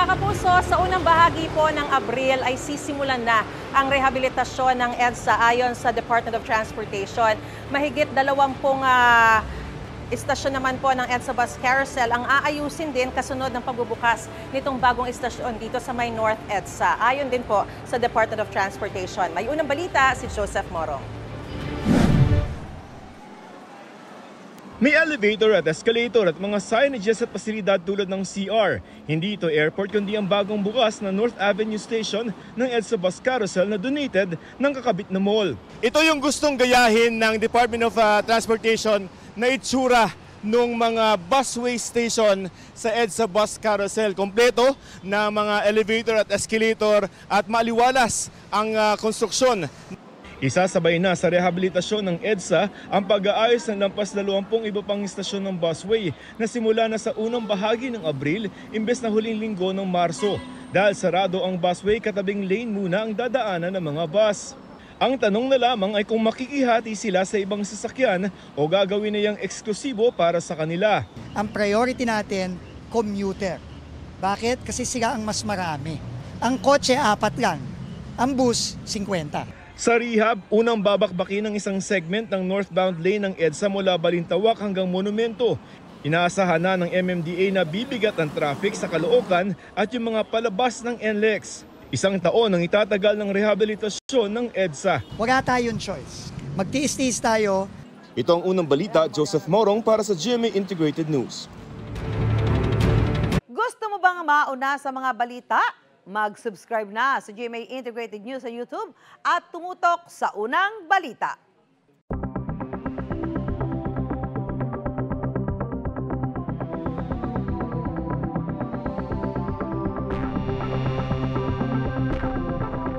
Mga kapuso, sa unang bahagi po ng Abril ay sisimulan na ang rehabilitasyon ng EDSA ayon sa Department of Transportation. Mahigit 20 istasyon naman po ng EDSA Bus Carousel ang aayusin din kasunod ng pagbubukas nitong bagong istasyon dito sa may North EDSA. Ayon din po sa Department of Transportation. May unang balita si Joseph Morong. May elevator at escalator at mga signages at pasilidad tulad ng CR. Hindi ito airport kundi ang bagong bukas na North Avenue Station ng EDSA Bus Carousel na donated ng kakabit na mall. Ito yung gustong gayahin ng Department of Transportation na itsura ng mga busway station sa EDSA Bus Carousel. Kompleto na mga elevator at escalator at maliwalas ang konstruksyon. Isasabay na sa rehabilitasyon ng EDSA ang pag-aayos ng lampas 20 iba pang istasyon ng busway na simula na sa unang bahagi ng Abril imbes na huling linggo ng Marso. Dahil sarado ang busway, katabing lane muna ang dadaanan ng mga bus. Ang tanong na lamang ay kung makikihati sila sa ibang sasakyan o gagawin na yung eksklusibo para sa kanila. Ang priority natin, commuter. Bakit? Kasi sila ang mas marami. Ang kotse, 4 lang. Ang bus, 50. Sa rehab, unang babakbakin ng isang segment ng northbound lane ng EDSA mula Balintawak hanggang Monumento. Inaasahan na ng MMDA na bibigat ang traffic sa Caloocan at yung mga palabas ng NLEX. Isang taon ang itatagal ng rehabilitasyon ng EDSA. Wala tayong choice. Magtiis-tiis tayo. Ito ang unang balita, Joseph Morong para sa GMA Integrated News. Gusto mo bang mauna sa mga balita? Mag-subscribe na sa GMA Integrated News sa YouTube at tumutok sa unang balita.